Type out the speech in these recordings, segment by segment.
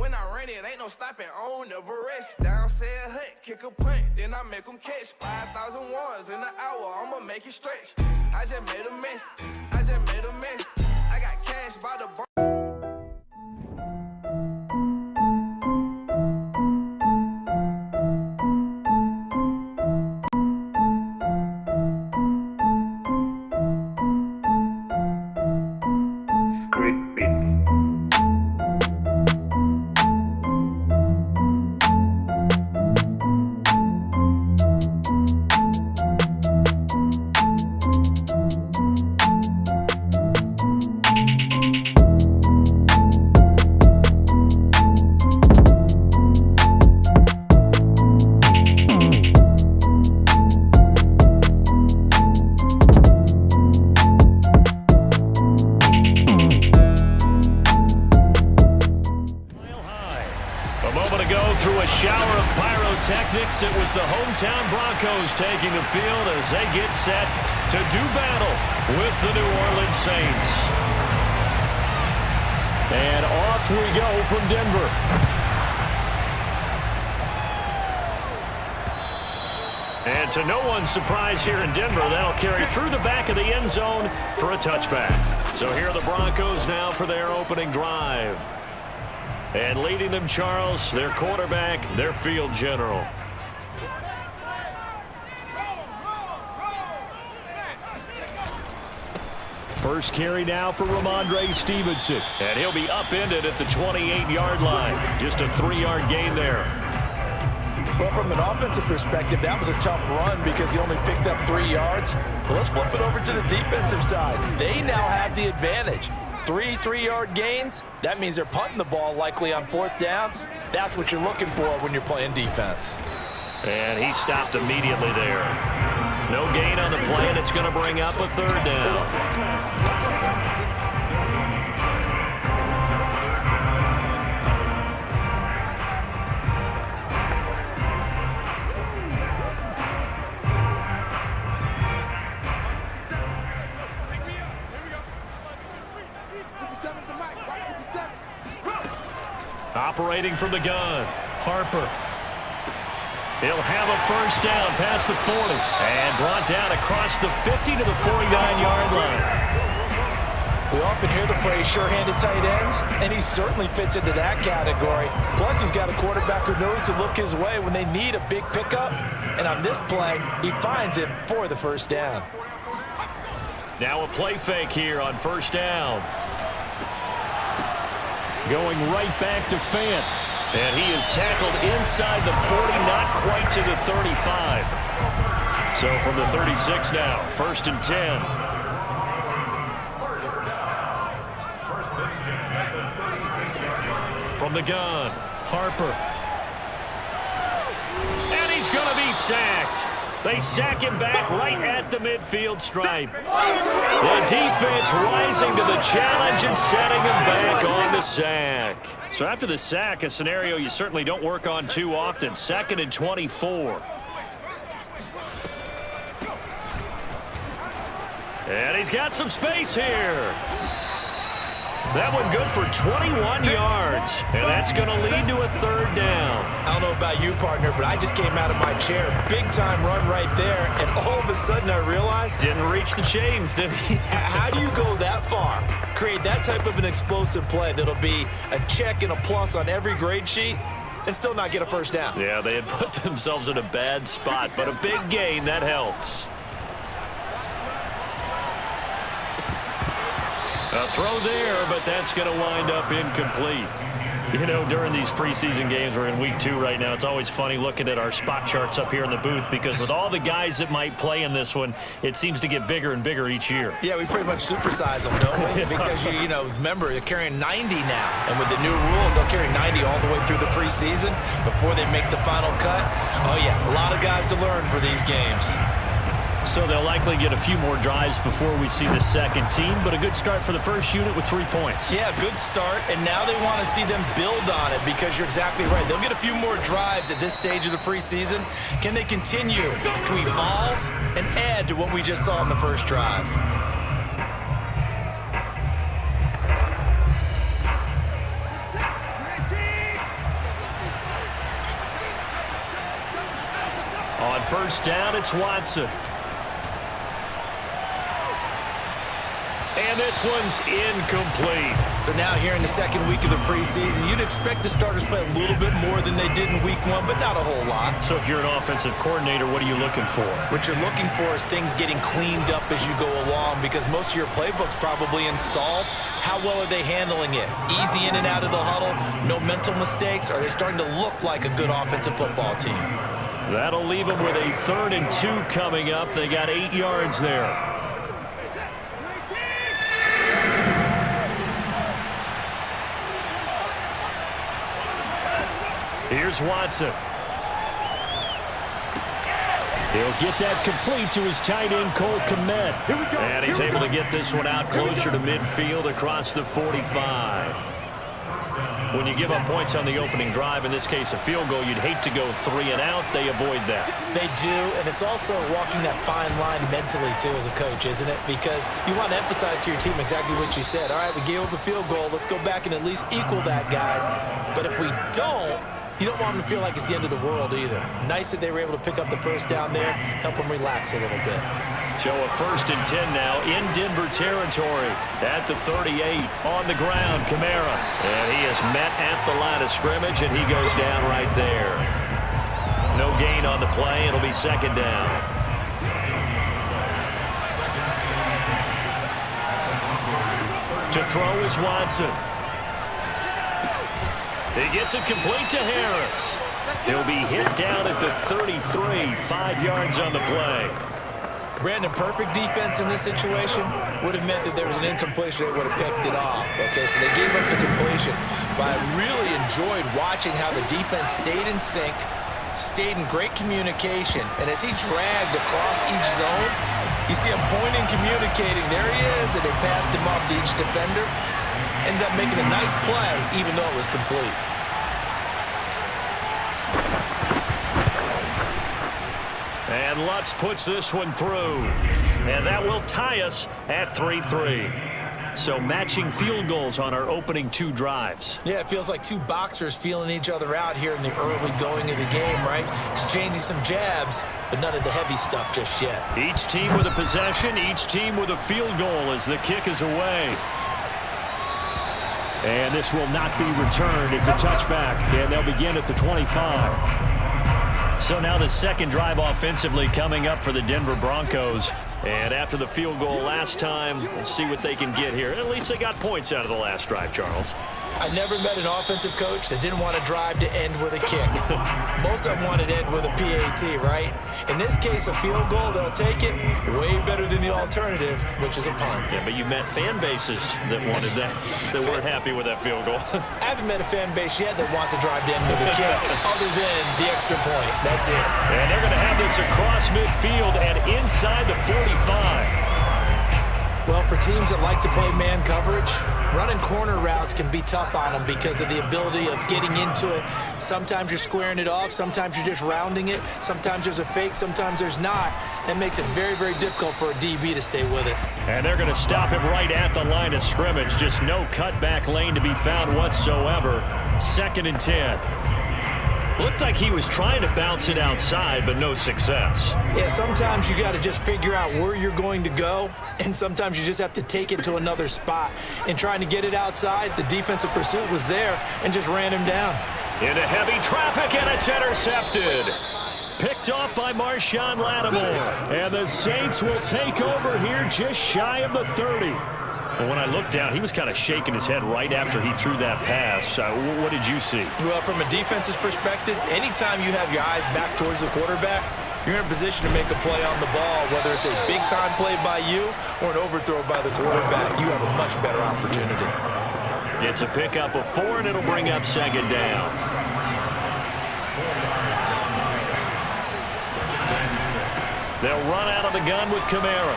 When I run it, ain't no stopping on, never rest. Down said hut, kick a punt, then I make them catch. 5,000 ones in an hour, I'ma make it stretch. I just made a mess, I just made a mess. I got cash by the bar. Through a shower of pyrotechnics, it was the hometown Broncos taking the field as they get set to do battle with the New Orleans Saints. And off we go from Denver. And to no one's surprise here in Denver, that'll carry through the back of the end zone for a touchback. So here are the Broncos now for their opening drive. And leading them, Charles, their quarterback, their field general. First carry now for Ramondre Stevenson. And he'll be upended at the 28-yard line. Just a 3-yard gain there. Well, from an offensive perspective, that was a tough run because he only picked up 3 yards. Well, let's flip it over to the defensive side. They now have the advantage. 3-3-yard gains, that means they're punting the ball likely on 4th down. That's what you're looking for when you're playing defense. And he stopped immediately there. No gain on the play, and it's going to bring up a 3rd down. Operating from the gun, Harper. He'll have a first down past the 40 and brought down across the 50 to the 49-yard line. We often hear the phrase sure-handed tight ends, and he certainly fits into that category. Plus, he's got a quarterback who knows to look his way when they need a big pickup. And on this play, he finds it for the first down. Now a play fake here on first down. Going right back to Fant. And he is tackled inside the 40, not quite to the 35. So from the 36 now, 1st and 10. From the gun, Harper. And he's going to be sacked. They sack him back right at the midfield stripe. The defense rising to the challenge and setting him back on the sack. So after the sack, a scenario you certainly don't work on too often. 2nd and 24. And he's got some space here. That one good for 21 yards, and that's going to lead to a 3rd down. I don't know about you, partner, but I just came out of my chair. Big-time run right there, and all of a sudden I realized... Didn't reach the chains, did he? How do you go that far? Create that type of an explosive play that'll be a check and a plus on every grade sheet and still not get a first down. Yeah, they had put themselves in a bad spot, but a big gain, that helps. A throw there, but that's going to wind up incomplete. You know, during these preseason games, we're in week 2 right now, it's always funny looking at our spot charts up here in the booth because with all the guys that might play in this one, it seems to get bigger and bigger each year. Yeah, we pretty much supersize them, don't we? Because, you know, remember, they're carrying 90 now. And with the new rules, they'll carry 90 all the way through the preseason before they make the final cut. Oh, yeah, a lot of guys to learn for these games. So they'll likely get a few more drives before we see the second team, but a good start for the first unit with 3 points. Yeah, good start, and now they want to see them build on it because you're exactly right. They'll get a few more drives at this stage of the preseason. Can they continue to evolve and add to what we just saw in the first drive? first down, it's Watson. And this one's incomplete. So now here in the second week of the preseason, you'd expect the starters to play a little bit more than they did in week one, but not a whole lot. So if you're an offensive coordinator, what are you looking for? What you're looking for is things getting cleaned up as you go along, because most of your playbook's probably installed. How well are they handling it? Easy in and out of the huddle, no mental mistakes? Are they starting to look like a good offensive football team? That'll leave them with a 3rd and 2 coming up. They got 8 yards there. Here's Watson. He'll get that complete to his tight end, Cole Kmet. And he's able to get this one out closer to midfield across the 45. When you give up points on the opening drive, in this case a field goal, you'd hate to go 3 and out. They avoid that. They do, and it's also walking that fine line mentally, too, as a coach, isn't it? Because you want to emphasize to your team exactly what you said. All right, we gave up a field goal. Let's go back and at least equal that, guys. But if we don't, you don't want them to feel like it's the end of the world either. Nice that they were able to pick up the first down there, help them relax a little bit. So a 1st and 10 now in Denver territory at the 38 on the ground. Kamara, and he is met at the line of scrimmage, and he goes down right there. No gain on the play. It'll be 2nd down. To throw is Watson. He gets it complete to Harris. He'll be hit down at the 33, 5 yards on the play. Brandon, perfect defense in this situation would have meant that there was an incompletion. They would have picked it off. Okay, so they gave up the completion. But I really enjoyed watching how the defense stayed in sync, stayed in great communication. And as he dragged across each zone, you see him pointing, communicating. There he is, and they passed him off to each defender. Ended up making a nice play, even though it was complete. And Lutz puts this one through. And that will tie us at 3-3. So matching field goals on our opening 2 drives. Yeah, it feels like 2 boxers feeling each other out here in the early going of the game, right? Exchanging some jabs, but none of the heavy stuff just yet. Each team with a possession, each team with a field goal as the kick is away. And this will not be returned. It's a touchback, and they'll begin at the 25. So now the second drive offensively coming up for the Denver Broncos. And after the field goal last time, we'll see what they can get here. At least they got points out of the last drive, Charles. I never met an offensive coach that didn't want to drive to end with a kick. Most of them wanted to end with a PAT, right? In this case, a field goal, they'll take it. Way better than the alternative, which is a punt. Yeah, but you met fan bases that wanted that, that weren't happy with that field goal. I haven't met a fan base yet that wants to drive to end with a kick, other than the extra point. That's it. And they're going to have this across midfield and inside the 45. Well, for teams that like to play man coverage, running corner routes can be tough on them because of the ability of getting into it. Sometimes you're squaring it off. Sometimes you're just rounding it. Sometimes there's a fake. Sometimes there's not. That makes it very, very difficult for a DB to stay with it. And they're going to stop him right at the line of scrimmage. Just no cutback lane to be found whatsoever. 2nd and 10. Looked like he was trying to bounce it outside, but no success. Yeah, sometimes you got to just figure out where you're going to go, and sometimes you just have to take it to another spot. And trying to get it outside, the defensive pursuit was there and just ran him down. Into heavy traffic, and it's intercepted. Picked off by Marshawn Lattimore. And the Saints will take over here just shy of the 30. Well, when I looked down, he was kind of shaking his head right after he threw that pass. What did you see? Well, from a defense's perspective, anytime you have your eyes back towards the quarterback, you're in a position to make a play on the ball, whether it's a big-time play by you or an overthrow by the quarterback. You have a much better opportunity. It's a pickup of 4, and it'll bring up 2nd down. They'll run out of the gun with Kamara.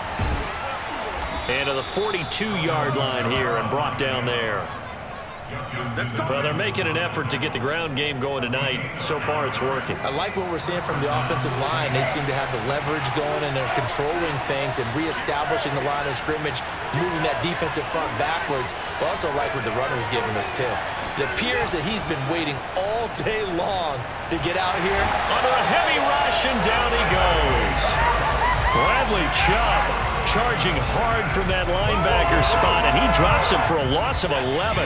And to the 42-yard line here and brought down there. Well, they're making an effort to get the ground game going tonight. So far, it's working. I like what we're seeing from the offensive line. They seem to have the leverage going, and they're controlling things and reestablishing the line of scrimmage, moving that defensive front backwards. But also like what the runner's giving us, too. It appears that he's been waiting all day long to get out here. Under a heavy rush, and down he goes. Bradley Chubb charging hard from that linebacker spot, and he drops him for a loss of 11.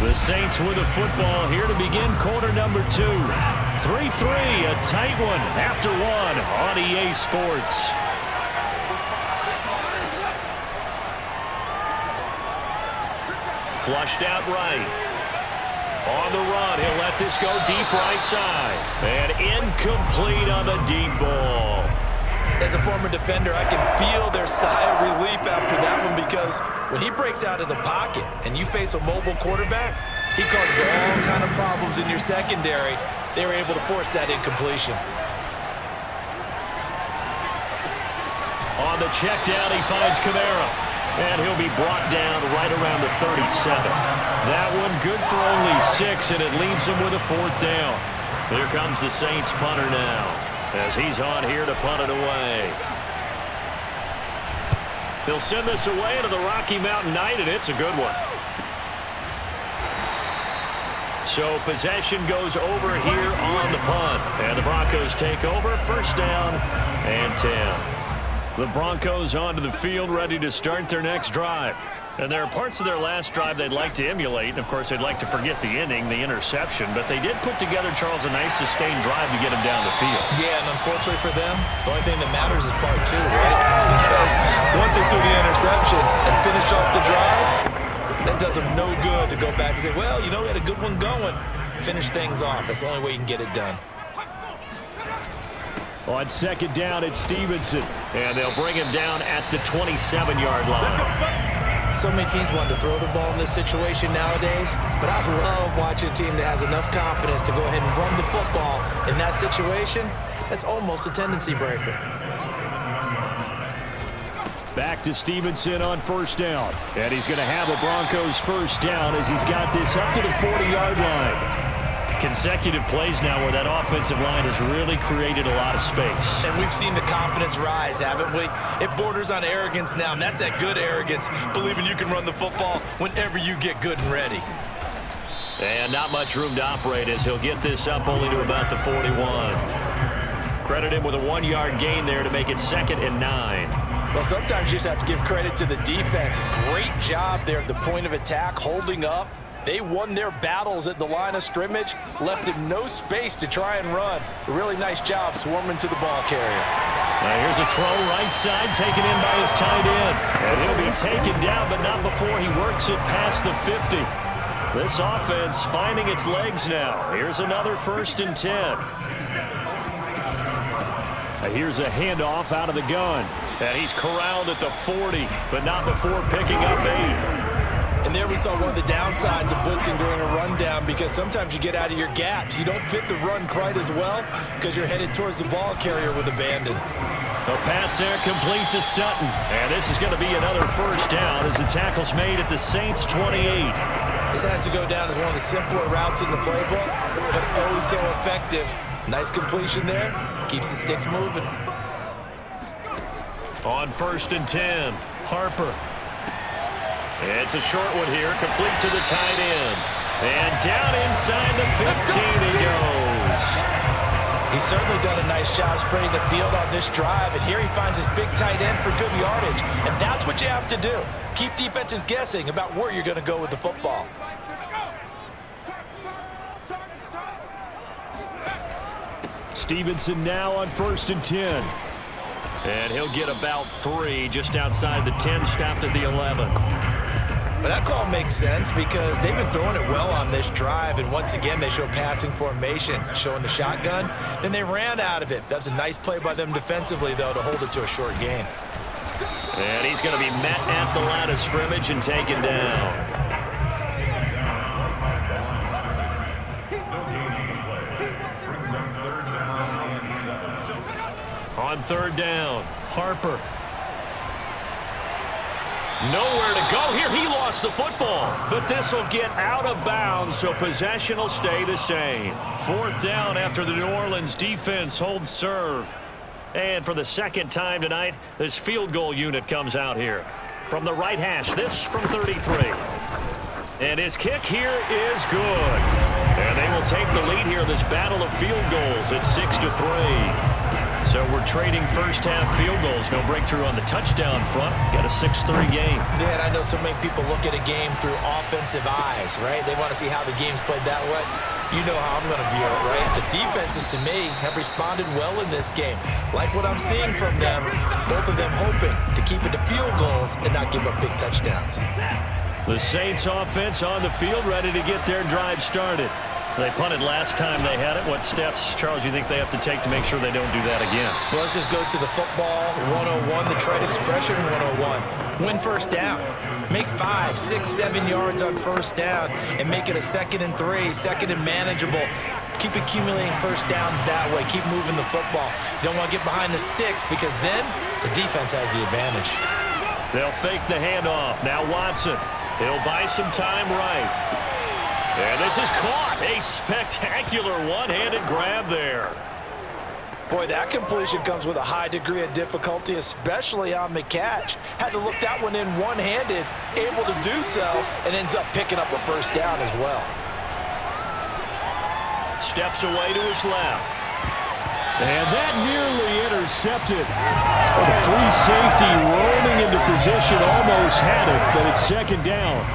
The Saints with the football here to begin quarter number 2. 3-3, a tight one after one on EA Sports. Flushed out right. On the run, he'll let this go deep right side. And incomplete on the deep ball. As a former defender, I can feel their sigh of relief after that one, because when he breaks out of the pocket and you face a mobile quarterback, he causes all kind of problems in your secondary. They were able to force that incompletion. On the check down, he finds Kamara. And he'll be brought down right around the 37. That one good for only 6, and it leaves him with a 4th down. Here comes the Saints punter now, as he's on here to punt it away. He'll send this away into the Rocky Mountain Night, and it's a good one. So possession goes over here on the punt, and the Broncos take over. 1st down and 10. The Broncos onto the field, ready to start their next drive. And there are parts of their last drive they'd like to emulate. And, of course, they'd like to forget the inning, the interception. But they did put together, Charles, a nice sustained drive to get them down the field. Yeah, and unfortunately for them, the only thing that matters is part 2, right? Because once they threw the interception and finished off the drive, that does them no good to go back and say, well, you know, we had a good one going. Finish things off. That's the only way you can get it done. On 2nd down, it's Stevenson. And they'll bring him down at the 27-yard line. So many teams want to throw the ball in this situation nowadays, but I love watching a team that has enough confidence to go ahead and run the football in that situation. That's almost a tendency breaker. Back to Stevenson on 1st down. And he's going to have a Broncos 1st down as he's got this up to the 40-yard line. Consecutive plays now where that offensive line has really created a lot of space. And we've seen the confidence rise, haven't we? It borders on arrogance now, and that's that good arrogance, believing you can run the football whenever you get good and ready. And not much room to operate as he'll get this up only to about the 41. Credit him with a 1-yard gain there to make it 2nd and 9. Well, sometimes you just have to give credit to the defense. Great job there at the point of attack, holding up. They won their battles at the line of scrimmage, left him no space to try and run. A really nice job swarming to the ball carrier. Now here's a throw right side, taken in by his tight end. And he'll be taken down, but not before he works it past the 50. This offense finding its legs now. Here's another 1st and 10. Now here's a handoff out of the gun. And he's corralled at the 40, but not before picking up 8. And there we saw one of the downsides of blitzing during a rundown, because sometimes you get out of your gaps. You don't fit the run quite as well because you're headed towards the ball carrier with abandon. A pass there complete to Sutton. And this is going to be another 1st down as the tackle's made at the Saints 28. This has to go down as one of the simpler routes in the playbook, but oh so effective. Nice completion there. Keeps the sticks moving. On 1st and 10, Harper. It's a short one here, complete to the tight end. And down inside the 15 he goes. He's certainly done a nice job spreading the field on this drive, and here he finds his big tight end for good yardage. And that's what you have to do. Keep defenses guessing about where you're going to go with the football. Stevenson now on 1st and 10. And he'll get about 3 just outside the 10, stopped at the 11. But that call makes sense because they've been throwing it well on this drive, and once again they show passing formation, showing the shotgun. Then they ran out of it. That's a nice play by them defensively, though, to hold it to a short gain. And he's going to be met at the line of scrimmage and taken down. On 3rd down, Harper. Nowhere to go here. He lost the football. But this will get out of bounds, so possession will stay the same. 4th down after the New Orleans defense holds serve. And for the second time tonight, this field goal unit comes out here. From the right hash, this from 33. And his kick here is good. And they will take the lead here in this battle of field goals at 6-3. So we're trading first-half field goals. No breakthrough on the touchdown front. Got a 6-3 game. Yeah, and I know so many people look at a game through offensive eyes, right? They want to see how the game's played that way. You know how I'm going to view it, right? The defenses, to me, have responded well in this game. Like what I'm seeing from them, both of them hoping to keep it to field goals and not give up big touchdowns. The Saints offense on the field, ready to get their drive started. They punted last time they had it. What steps, Charles, you think they have to take to make sure they don't do that again? Well, let's just go to the football 101, the trade expression 101. Win first down. Make 5, 6, 7 yards on first down and make it a 2nd and 3, 2nd and manageable. Keep accumulating first downs that way. Keep moving the football. You don't want to get behind the sticks because then the defense has the advantage. They'll fake the handoff. Now Watson. He'll buy some time right. And this is caught. A spectacular one-handed grab there. Boy, that completion comes with a high degree of difficulty, especially on the catch. Had to look that one in one-handed, able to do so, and ends up picking up a first down as well. Steps away to his left. And that nearly intercepted. The free safety roaming into position, almost had it, but it's 2nd down.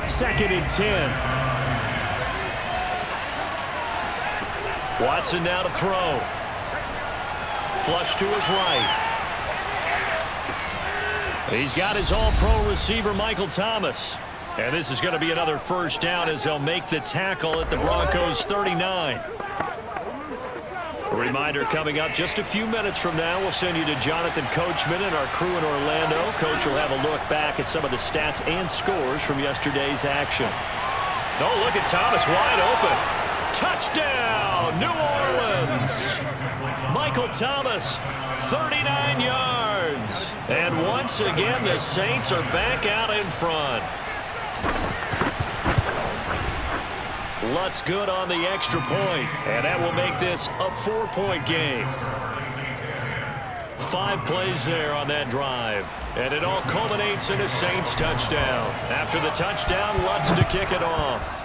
2nd and 10. Watson now to throw. Flush to his right. He's got his all-pro receiver, Michael Thomas. And this is going to be another first down as they'll make the tackle at the Broncos 39. A reminder coming up just a few minutes from now. We'll send you to Jonathan Coachman and our crew in Orlando. Coach will have a look back at some of the stats and scores from yesterday's action. Oh, look at Thomas wide open. Touchdown, New Orleans. Michael Thomas, 39 yards. And once again, the Saints are back out in front. Lutz good on the extra point, and that will make this a 4-point game. 5 plays there on that drive, and it all culminates in a Saints touchdown. After the touchdown, Lutz to kick it off.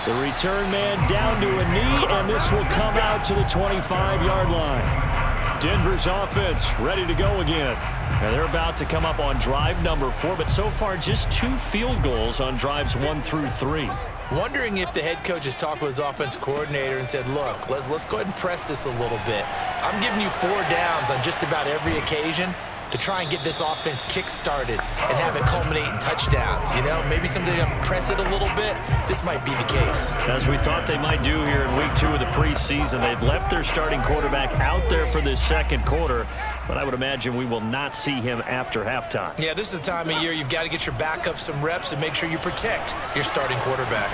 The return man down to a knee, and this will come out to the 25-yard line. Denver's offense ready to go again. And they're about to come up on drive number 4, but so far just 2 field goals on drives 1 through 3. Wondering if the head coach has talked with his offensive coordinator and said, look, let's go ahead and press this a little bit. I'm giving you 4 downs on just about every occasion to try and get this offense kick-started and have it culminate in touchdowns. You know, maybe something to press it a little bit. This might be the case. As we thought they might do here in week 2 of the preseason, they've left their starting quarterback out there for this second quarter, but I would imagine we will not see him after halftime. Yeah, this is the time of year you've got to get your backup some reps and make sure you protect your starting quarterback.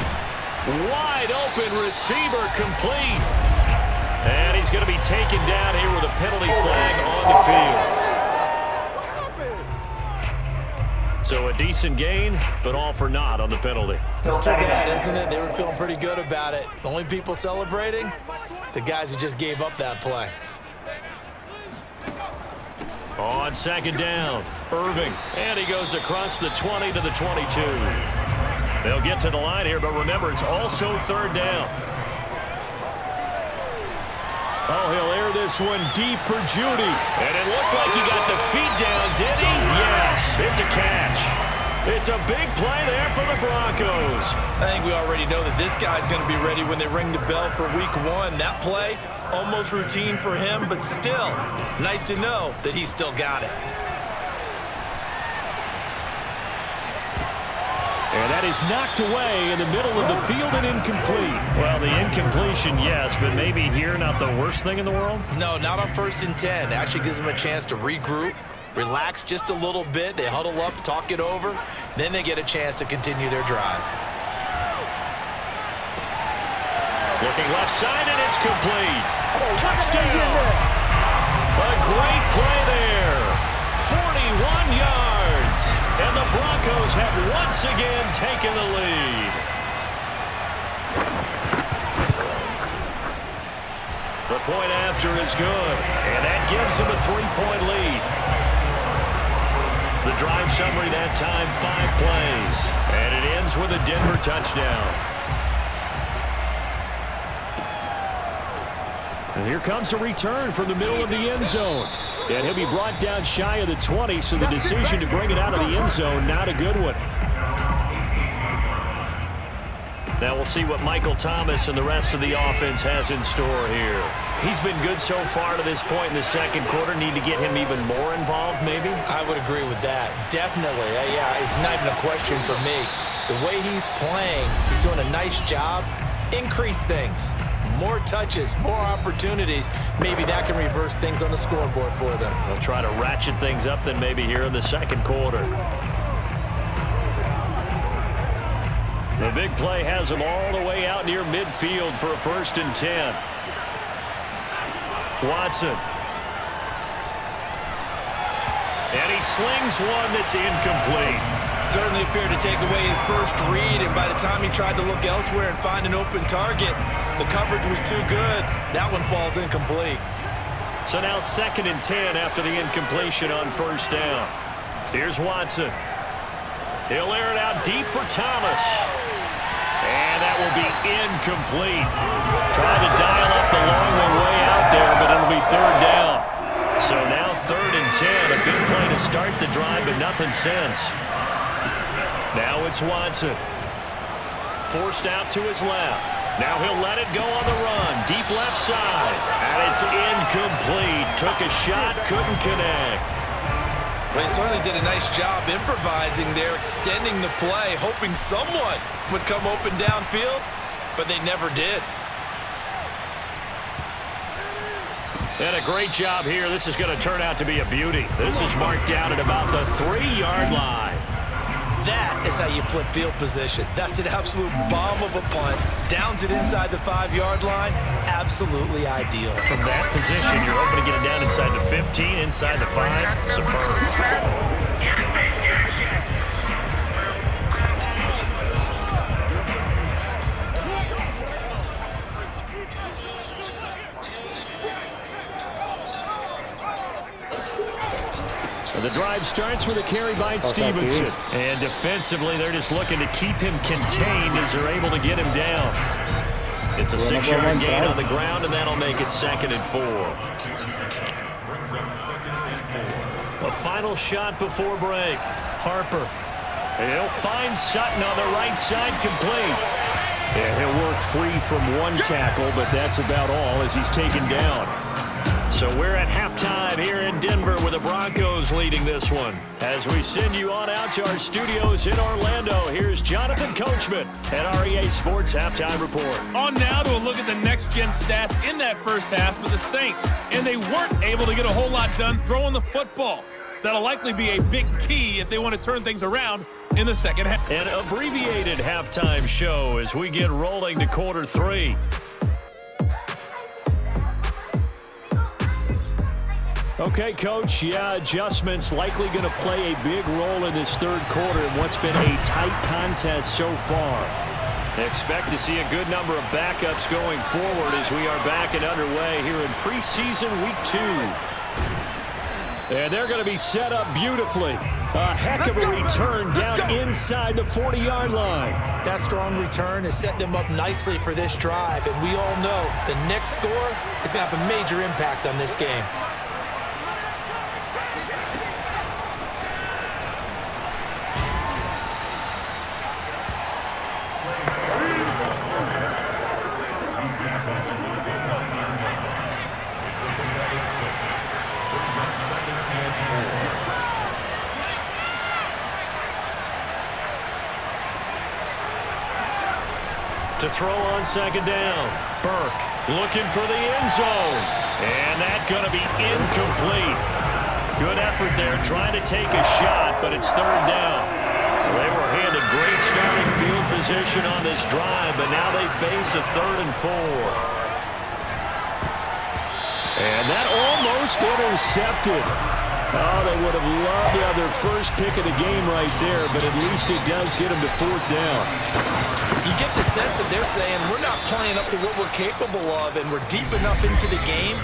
Wide open receiver complete. And he's going to be taken down here with a penalty flag on the field. So a decent gain, but all for naught on the penalty. That's too bad, isn't it? They were feeling pretty good about it. The only people celebrating, the guys who just gave up that play. On 2nd down, Irving, and he goes across the 20 to the 22. They'll get to the line here, but remember, it's also 3rd down. Oh, he'll air this one deep for Judy. And it looked like he got the feet down, did he? Yes, it's a catch. It's a big play there for the Broncos. I think we already know that this guy's going to be ready when they ring the bell for week 1. That play, almost routine for him, but still, nice to know that he's still got it. And that is knocked away in the middle of the field and incomplete. Well, the incompletion, yes, but maybe here not the worst thing in the world? No, not on 1st and 10. It actually gives them a chance to regroup, relax just a little bit. They huddle up, talk it over. Then they get a chance to continue their drive. Looking left side, and it's complete. Touchdown! A great play there. 41 yards. And the Broncos have once again taken the lead. The point after is good, and that gives them a 3-point lead. The drive summary that time, 5 plays, and it ends with a Denver touchdown. And here comes a return from the middle of the end zone. And he'll be brought down shy of the 20, so the decision to bring it out of the end zone, not a good one. Now we'll see what Michael Thomas and the rest of the offense has in store here. He's been good so far to this point in the second quarter. Need to get him even more involved, maybe? I would agree with that. Definitely. Yeah, it's not even a question for me. The way he's playing, he's doing a nice job. Increase things. More touches, more opportunities. Maybe that can reverse things on the scoreboard for them. They'll try to ratchet things up then maybe here in the second quarter. The big play has him all the way out near midfield for a 1st and 10. Watson. And he slings one that's incomplete. Certainly appeared to take away his first read, and by the time he tried to look elsewhere and find an open target, the coverage was too good. That one falls incomplete. So now 2nd and 10 after the incompletion on 1st down. Here's Watson. He'll air it out deep for Thomas. And that will be incomplete. Trying to dial up the long one way out there, but it'll be 3rd down. So now 3rd and 10. A big play to start the drive, but nothing since. Now it's Watson. Forced out to his left. Now he'll let it go on the run. Deep left side. And it's incomplete. Took a shot, couldn't connect. Well, he certainly did a nice job improvising there, extending the play, hoping someone would come open downfield, but they never did. And a great job here. This is going to turn out to be a beauty. This is marked down at about the 3-yard line. That is how you flip field position. That's an absolute bomb of a punt. Downs it inside the 5-yard line. Absolutely ideal. From that position, you're hoping to get it down inside the 15, inside the 5. Superb. The drive starts with a carry by Stevenson. And defensively, they're just looking to keep him contained as they're able to get him down. It's a 6-yard gain on the ground, and that'll make it 2nd and 4. A final shot before break. Harper. He'll find Sutton on the right side, complete. Yeah, he'll work free from one tackle, but that's about all as he's taken down. So we're at halftime here in Denver with the Broncos leading this one. As we send you on out to our studios in Orlando, here's Jonathan Coachman at REA Sports Halftime Report. On now to a look at the next-gen stats in that first half for the Saints. And they weren't able to get a whole lot done throwing the football. That'll likely be a big key if they want to turn things around in the second half. An abbreviated halftime show as we get rolling to quarter 3. Okay, Coach, yeah, adjustments likely going to play a big role in this third quarter in what's been a tight contest so far. Expect to see a good number of backups going forward as we are back and underway here in preseason week 2. And they're going to be set up beautifully. A heck of a return down inside the 40-yard line. That strong return has set them up nicely for this drive, and we all know the next score is going to have a major impact on this game. To throw on second down. Burke looking for the end zone. And that's going to be incomplete. Good effort there trying to take a shot, but it's third down. They were handed great starting field position on this drive, but now they face a 3rd and 4. And that almost almost intercepted. Oh, they would have loved to have their first pick of the game right there, but at least it does get them to 4th down. You get the sense that they're saying we're not playing up to what we're capable of, and we're deep enough into the game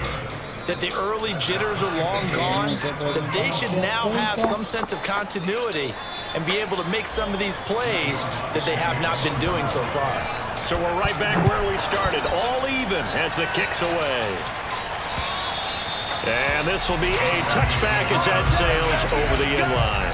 that the early jitters are long gone, that they should now have some sense of continuity and be able to make some of these plays that they have not been doing so far. So we're right back where we started, all even as the kick's away. And this will be a touchback as that sails over the inline.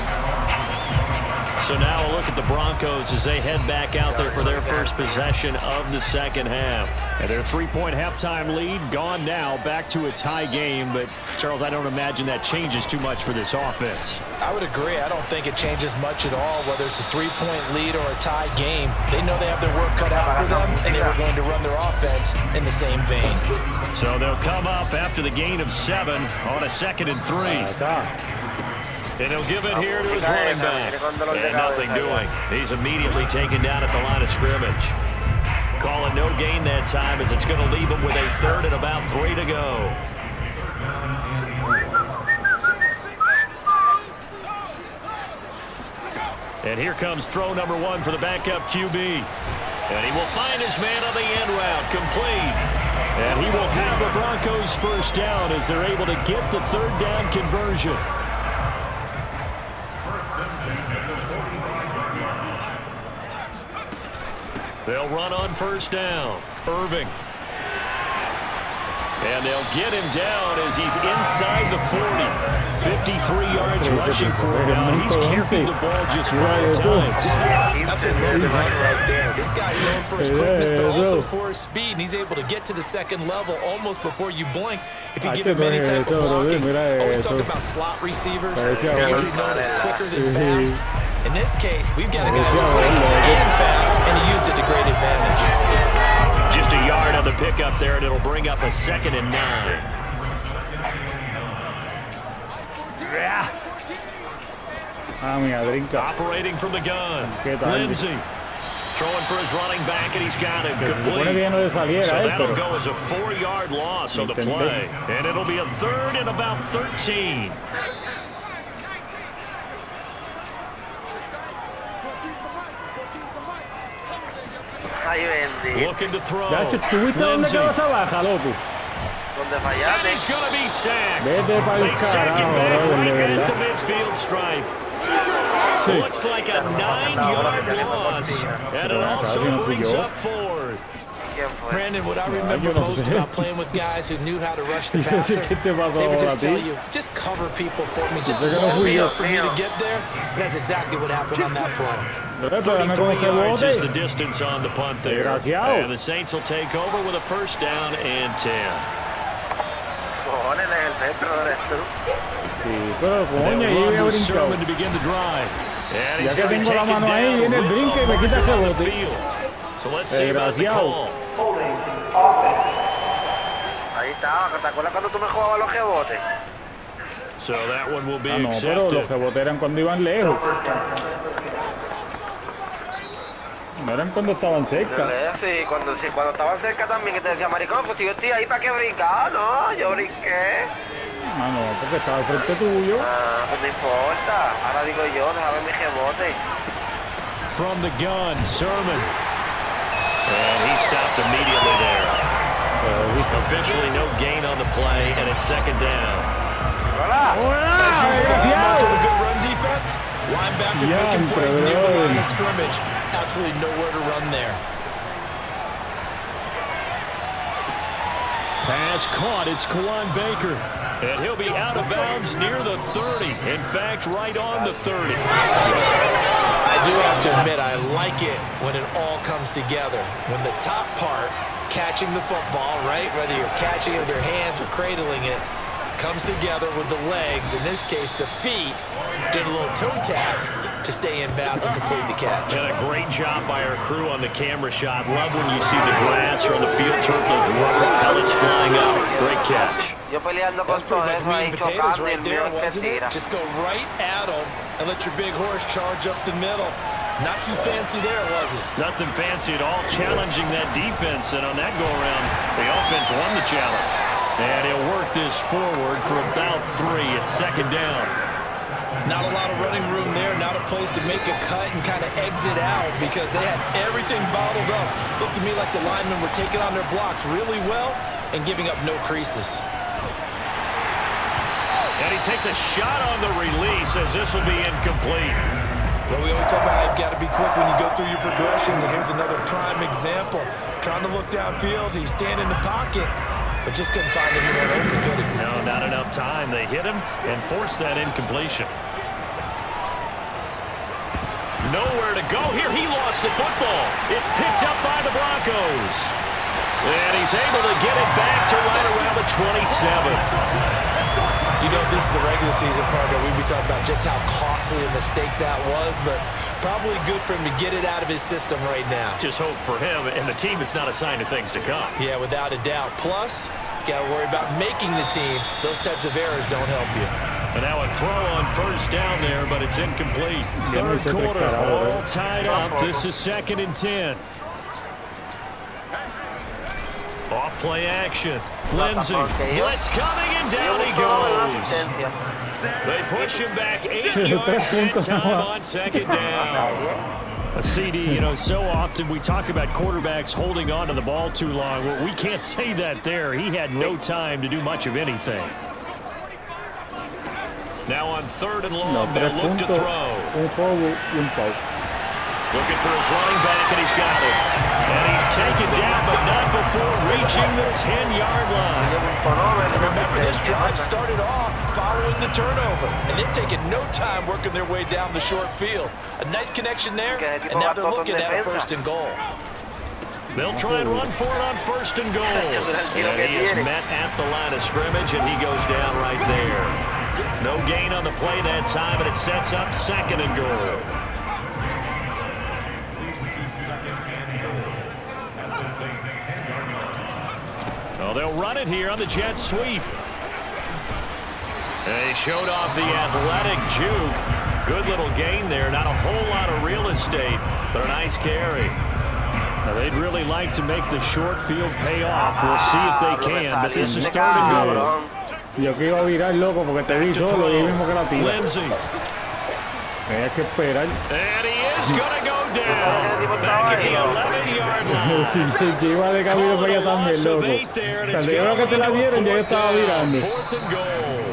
So now a look at the Broncos as they head back out there for their first possession of the second half. And their 3-point halftime lead gone now, back to a tie game. But, Charles, I don't imagine that changes too much for this offense. I would agree. I don't think it changes much at all, whether it's a 3-point lead or a tie game. They know they have their work cut out for them, and they were going to run their offense in the same vein. So they'll come up after the gain of 7 on a 2nd and 3. And he'll give it here to his running back. And nothing doing. He's immediately taken down at the line of scrimmage. Calling no gain that time as it's going to leave him with a 3rd and about 3 to go. And here comes throw number 1 for the backup QB. And he will find his man on the end route, complete. And he will have the Broncos first down as they're able to get the 3rd down conversion. They'll run on first down. Irving. And they'll get him down as he's inside the 40. 53 yards rushing for him now. He's carried the ball just 5 times. That's a loaded run right there. This guy's known for his quickness, but also for his speed. And he's able to get to the 2nd level almost before you blink if you give him any type of blocking. Always talk about slot receivers. They're usually known as quicker than fast. In this case, we've got a guy who's quick and fast, and he used it to great advantage. Just a yard on the pickup there, and it'll bring up a 2nd and 9. Operating from the gun. Lindsey throwing for his running back, and he's got him complete. So that'll go as a 4-yard loss on the play. And it'll be a 3rd and about 13. Looking to throw. Lindsey. And he's going to be sacked. They sack him back right at the midfield stripe. Looks like a 9-yard loss. And it also brings up 4th. Brandon, what I remember most about playing with guys who knew how to rush the passer, they would just tell you, just cover people for me, just long enough for me to get there. And that's exactly what happened on that play. 33 yards is the distance on the punt there. And the Saints will take over with a 1st down and 10. And will Sermon to begin the drive. And he's going to take it down on the field. So let's see about the call. So that one will be accepted. No eran cuando estaban cerca. Sí, cuando estaban cerca también, que te decía, maricón, pues si yo estoy ahí, ¿para qué brincar? No, yo brinqué. Ah, no, porque estaba al frente tuyo. Ah, pues no importa. Ahora digo yo, déjame mi rebote. From the gun, Sermon. And he stopped immediately there. Officially no gain on the play, and it's 2nd down. As usual, much of a good run defense. Linebackers making plays near the line of scrimmage. Absolutely nowhere to run there. Pass caught. It's Kawan Baker. And he'll be out of bounds near the 30. In fact, right on the 30. I do have to admit, I like it when it all comes together. When the top part, catching the football, right, whether you're catching it with your hands or cradling it, comes together with the legs, in this case the feet, did a little toe tap to stay in bounds and complete the catch. And a great job by our crew on the camera shot. Love when you see the grass or on the field turf, those rubber pellets flying up. Great catch. That's pretty much meat and potatoes right there, wasn't it? Just go right at them and let your big horse charge up the middle. Not too fancy there, was it? Nothing fancy at all, challenging that defense. And on that go-around, the offense won the challenge. And he'll work this forward for about 3 at second down. Not a lot of running room there, not a place to make a cut and kind of exit out because they had everything bottled up. Looked to me like the linemen were taking on their blocks really well and giving up no creases. And he takes a shot on the release as this will be incomplete. Well, we always talk about how you've got to be quick when you go through your progressions, and here's another prime example. Trying to look downfield, he was standing in the pocket, but just couldn't find anyone open, could he? No, not enough time. They hit him and forced that incompletion. Nowhere to go. Here he lost the football. It's picked up by the Broncos. And he's able to get it back to right around the 27. You know, this is the regular season part that we'd be talking about just how costly a mistake that was, but probably good for him to get it out of his system right now. Just hope for him and the team it's not a sign of things to come. Yeah, without a doubt. Plus, got to worry about making the team. Those types of errors don't help you. And now a throw on first down there, but it's incomplete. Third quarter, all tied up. This is 2nd and 10. Off play action. Lindsey. Blitz coming, and down he goes. They push him back 8 yards in time on 2nd down. A CD, you know, so often we talk about quarterbacks holding on to the ball too long. Well, we can't say that there. He had no time to do much of anything. Now on 3rd and long, they'll look to throw. Looking for his running back, and he's got it. And he's taken down, but not before reaching the 10-yard line. Remember, this drive started off following the turnover, and they've taken no time working their way down the short field. A nice connection there, and now they're looking at a 1st and goal. They'll try and run for it on 1st and goal. And he is met at the line of scrimmage, and he goes down right there. No gain on the play that time, and it sets up 2nd and goal. Well, they'll run it here on the jet sweep. They showed off the athletic juke. Good little gain there. Not a whole lot of real estate, but a nice carry. Now, they'd really like to make the short field pay off. We'll see if they can, but this is 3rd and goal. Yo que iba a virar, loco, porque te vi solo y mismo que la tira. Lindsey. Tenías que esperar. And he is going to go down. Back at the 11-yard line. Que iba de camino para allá también, loco. Cuando yo veo que te la dieron, ya yo estaba virando. 4th and goal.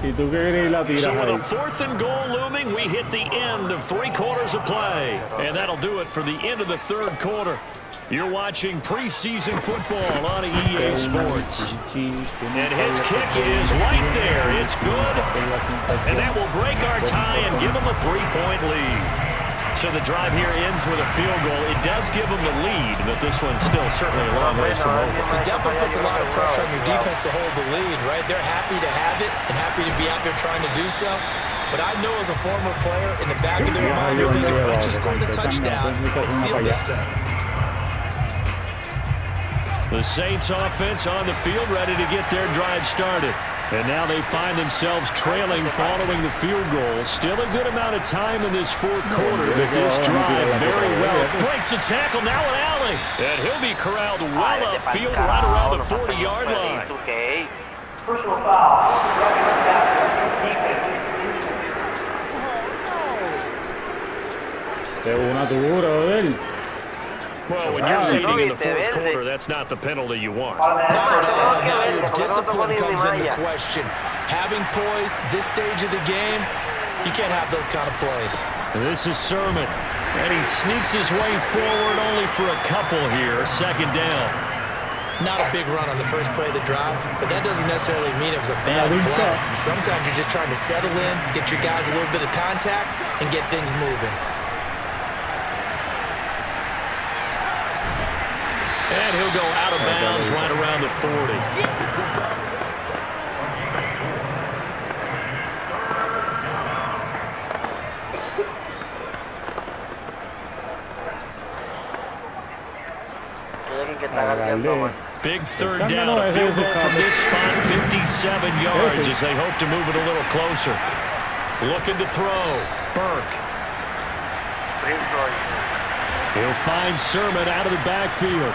Y tú que querías la tiras So with ahí. a 4th and goal looming, we hit the end of 3 quarters of play. And that'll do it for the end of the 3rd quarter. You're watching preseason football on EA Sports. And his kick is right there. It's good. And that will break our tie and give them a 3-point lead. So the drive here ends with a field goal. It does give them the lead, but this one's still certainly a long ways from over. It definitely puts a lot of pressure on your defense to hold the lead, right? They're happy to have it and happy to be out there trying to do so. But I know as a former player, in the back of their mind, they're thinking, let's just score the touchdown and seal this thing. The Saints offense on the field ready to get their drive started. And now they find themselves trailing following the field goal. Still a good amount of time in this 4th quarter, but this drive very well. Breaks the tackle, now an alley. And he'll be corralled well upfield right around the 40-yard line. Personal foul. Una dura de él. Well, when you're leading in the 4th quarter, that's not the penalty you want. Not at all. Now your discipline comes into question. Having poise, this stage of the game, you can't have those kind of plays. This is Sermon, and he sneaks his way forward only for a couple here. 2nd down. Not a big run on the first play of the drive, but that doesn't necessarily mean it was a bad play. Sometimes you're just trying to settle in, get your guys a little bit of contact, and get things moving. And he'll go out of bounds right around the 40. Big 3rd down, a field goal from this spot, 57 yards as they hope to move it a little closer. Looking to throw, Burke. He'll find Sermon out of the backfield.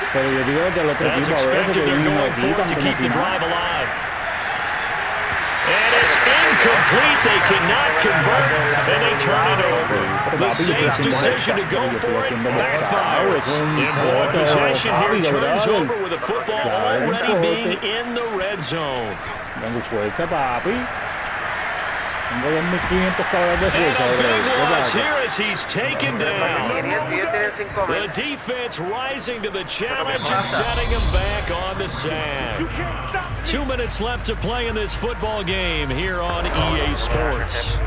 Pero yo digo del otro As equipo, a ver, expected, they're going for it to keep the drive alive. And it's incomplete. They cannot convert, and they turn it over. The Saints' decision to go for it backfires. And boy, possession here turns over with the football already being in the red zone. Tengo fuerza, papi. Tengo 2.500 caballos de And fuerza. a big ¿Qué loss pasa? here as he's taken down. Ellos tienen 5 The defense rising to the challenge and setting him back on the sack. 2 minutes left to play in this football game here on EA Sports.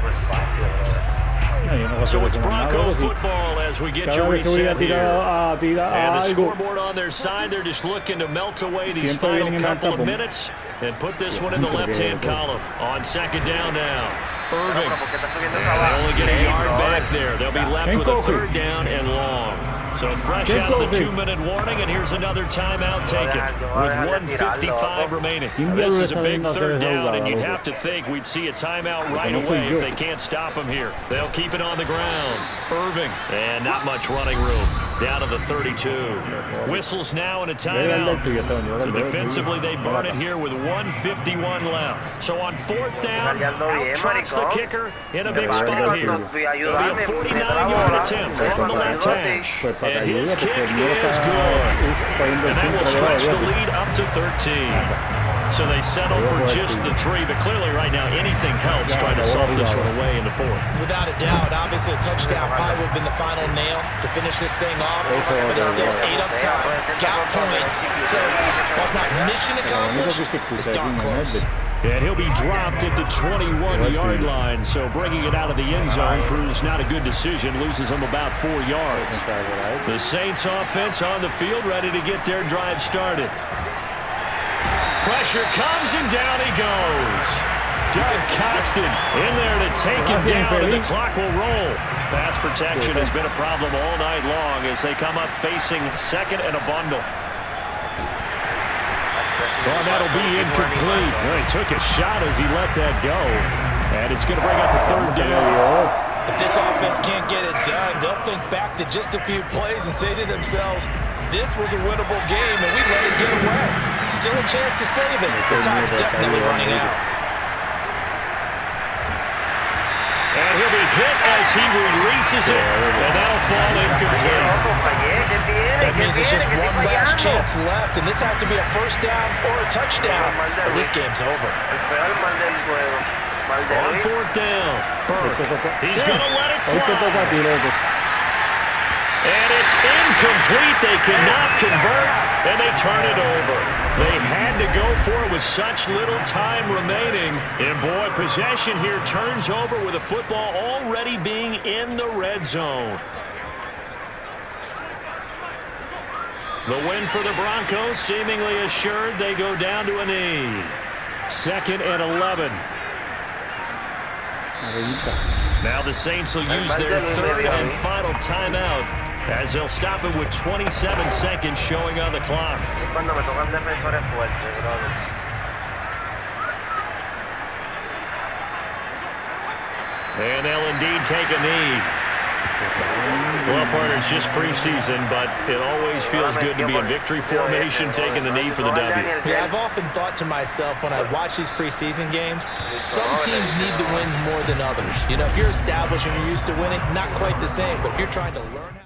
No, yo no voy a So hacer it's eso, Bronco nada, sí. football as we get you Cada vez que voy a reset here. tirar And the algo, scoreboard on their side, they're just looking to melt away these Siempre final vienen en couple of alta, minutes and put this one in the left-hand column. On second down now. Irving. And they only get a yard back there. They'll be left with a third down and long. So fresh out of the 2-minute warning, and here's another timeout taken with 1:55 remaining. This is a big third down, and you'd have to think we'd see a timeout right away if they can't stop him here. They'll keep it on the ground. Irving, and not much running room. Down to the 32. Whistles now and a timeout. So defensively, they burn it here with 1:51 left. So on fourth down, out trots the kicker in a big spot here. It'll be a 49-yard attempt from the left hash. And his kick is good. And that will stretch the lead up to 13. So they settle for just the 3, but clearly right now anything helps trying to salt this one away in the 4th. Without a doubt, obviously a touchdown probably would have been the final nail to finish this thing off, but it's still 8 up time, got points, so while it's not mission accomplished, it's darn close. And he'll be dropped at the 21-yard line, so bringing it out of the end zone proves not a good decision, loses him about 4 yards. The Saints offense on the field ready to get their drive started. Pressure comes, and down he goes. Doug Costin in there to take him down, and the clock will roll. Pass protection has been a problem all night long as they come up facing second and a bundle. Well, that'll be incomplete. Well, he took a shot as he let that go. And it's going to bring up a third down. If this offense can't get it done, they'll think back to just a few plays and say to themselves, this was a winnable game, and we let it get away. Still a chance to save it. The time's definitely running out. And he'll be hit as he releases it, and that'll fall incomplete. That means it's just one last chance left, and this has to be a first down or a touchdown, or this game's over. On fourth down, Burke. He's going to let it fly. And it's incomplete. They cannot convert, and they turn it over. They had to go for it with such little time remaining. And, boy, possession here turns over with the football already being in the red zone. The win for the Broncos seemingly assured. They go down to a knee. 2nd and 11. Now the Saints will use their third and final timeout as they'll stop it with 27 seconds showing on the clock. And they'll indeed take a knee. Well, partner, it's just preseason, but it always feels good to be in victory formation, taking the knee for the W. Yeah, I've often thought to myself when I watch these preseason games, some teams need the wins more than others. You know, if you're established and you're used to winning, not quite the same, but if you're trying to learn how...